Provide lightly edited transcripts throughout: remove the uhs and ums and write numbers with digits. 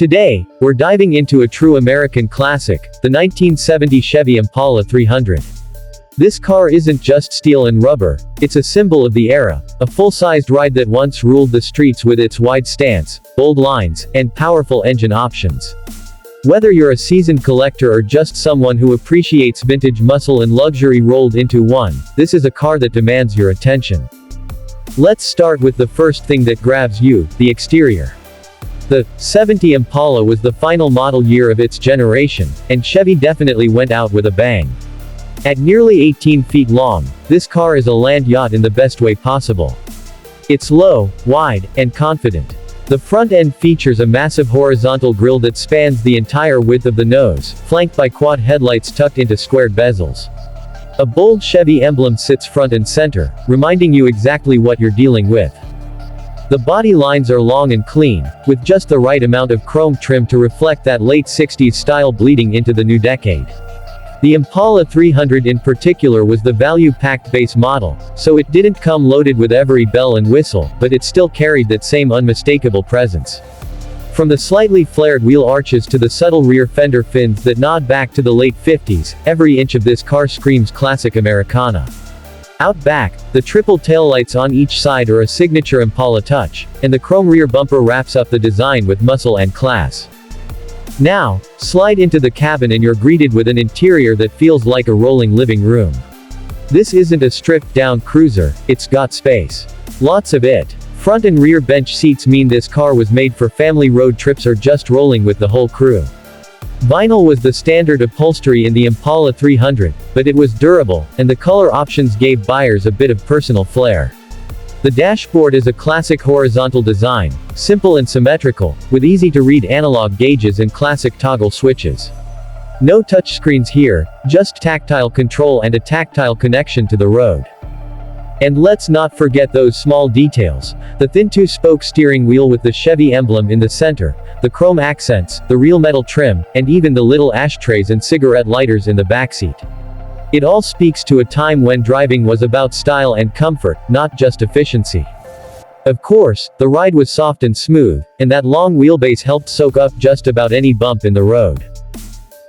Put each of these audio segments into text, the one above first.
Today, we're diving into a true American classic, the 1970 Chevy Impala 300. This car isn't just steel and rubber, it's a symbol of the era, a full-sized ride that once ruled the streets with its wide stance, bold lines, and powerful engine options. Whether you're a seasoned collector or just someone who appreciates vintage muscle and luxury rolled into one, this is a car that demands your attention. Let's start with the first thing that grabs you, the exterior. The '70 Impala was the final model year of its generation, and Chevy definitely went out with a bang. At nearly 18 feet long, this car is a land yacht in the best way possible. It's low, wide, and confident. The front end features a massive horizontal grille that spans the entire width of the nose, flanked by quad headlights tucked into squared bezels. A bold Chevy emblem sits front and center, reminding you exactly what you're dealing with. The body lines are long and clean, with just the right amount of chrome trim to reflect that late 60s style bleeding into the new decade. The Impala 300 in particular was the value-packed base model, so it didn't come loaded with every bell and whistle, but it still carried that same unmistakable presence. From the slightly flared wheel arches to the subtle rear fender fins that nod back to the late 50s, every inch of this car screams classic Americana. Out back, the triple taillights on each side are a signature Impala touch, and the chrome rear bumper wraps up the design with muscle and class. Now, slide into the cabin and you're greeted with an interior that feels like a rolling living room. This isn't a stripped-down cruiser, it's got space. Lots of it. Front and rear bench seats mean this car was made for family road trips or just rolling with the whole crew. Vinyl was the standard upholstery in the Impala 300, but it was durable, and the color options gave buyers a bit of personal flair. The dashboard is a classic horizontal design, simple and symmetrical, with easy-to-read analog gauges and classic toggle switches. No touchscreens here, just tactile control and a tactile connection to the road. And let's not forget those small details: the thin two-spoke steering wheel with the Chevy emblem in the center, the chrome accents, the real metal trim, and even the little ashtrays and cigarette lighters in the backseat. It all speaks to a time when driving was about style and comfort, not just efficiency. Of course, the ride was soft and smooth, and that long wheelbase helped soak up just about any bump in the road.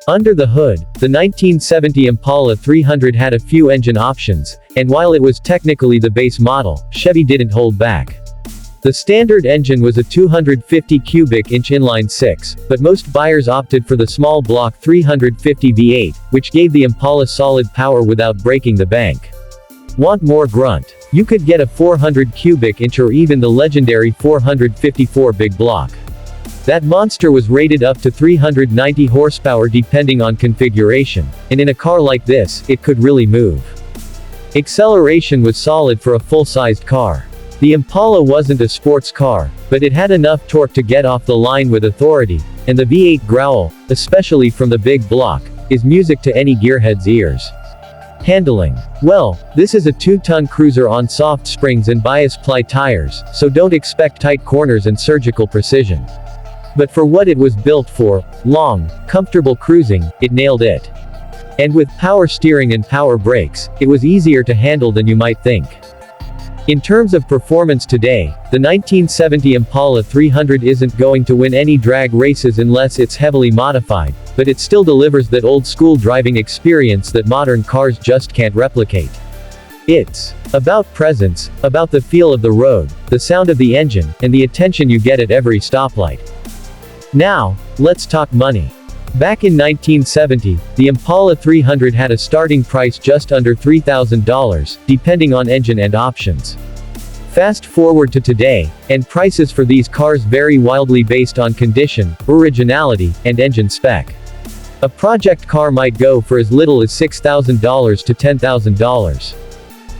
Under the hood, the 1970 Impala 300 had a few engine options, and while it was technically the base model, Chevy didn't hold back. The standard engine was a 250 cubic inch inline-six, but most buyers opted for the small block 350 V8, which gave the Impala solid power without breaking the bank. Want more grunt? You could get a 400 cubic inch or even the legendary 454 big block. That monster was rated up to 390 horsepower depending on configuration, and in a car like this, it could really move. Acceleration was solid for a full-sized car. The Impala wasn't a sports car, but it had enough torque to get off the line with authority, and the V8 growl, especially from the big block, is music to any gearhead's ears. Handling. Well, this is a 2-ton cruiser on soft springs and bias-ply tires, so don't expect tight corners and surgical precision. But for what it was built for, long, comfortable cruising, it nailed it. And with power steering and power brakes, it was easier to handle than you might think. In terms of performance today, the 1970 Impala 300 isn't going to win any drag races unless it's heavily modified, but it still delivers that old-school driving experience that modern cars just can't replicate. It's about presence, about the feel of the road, the sound of the engine, and the attention you get at every stoplight. Now, let's talk money. Back in 1970, the Impala 300 had a starting price just under $3,000, depending on engine and options. Fast forward to today, and prices for these cars vary wildly based on condition, originality, and engine spec. A project car might go for as little as $6,000 to $10,000.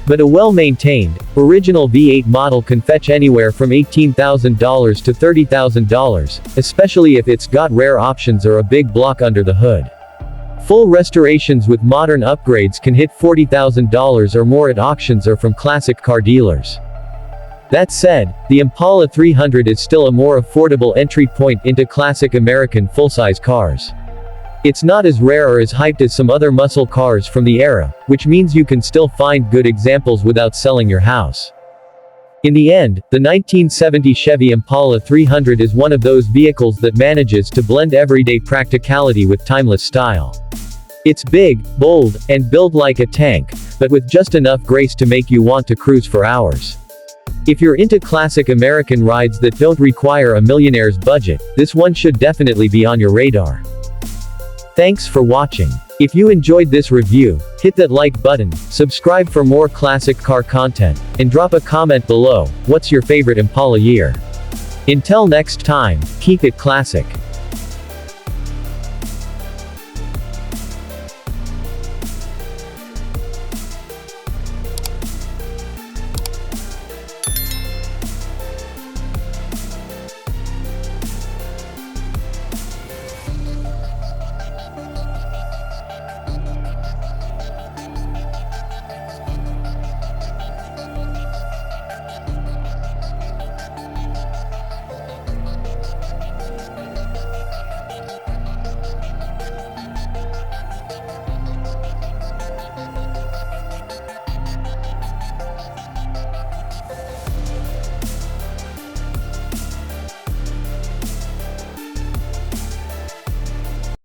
But a well-maintained, original V8 model can fetch anywhere from $18,000 to $30,000, especially if it's got rare options or a big block under the hood. Full restorations with modern upgrades can hit $40,000 or more at auctions or from classic car dealers. That said, the Impala 300 is still a more affordable entry point into classic American full-size cars. It's not as rare or as hyped as some other muscle cars from the era, which means you can still find good examples without selling your house. In the end, the 1970 Chevy Impala 300 is one of those vehicles that manages to blend everyday practicality with timeless style. It's big, bold, and built like a tank, but with just enough grace to make you want to cruise for hours. If you're into classic American rides that don't require a millionaire's budget, this one should definitely be on your radar. Thanks for watching. If you enjoyed this review, hit that like button, subscribe for more classic car content, and drop a comment below. What's your favorite Impala year? Until next time, keep it classic.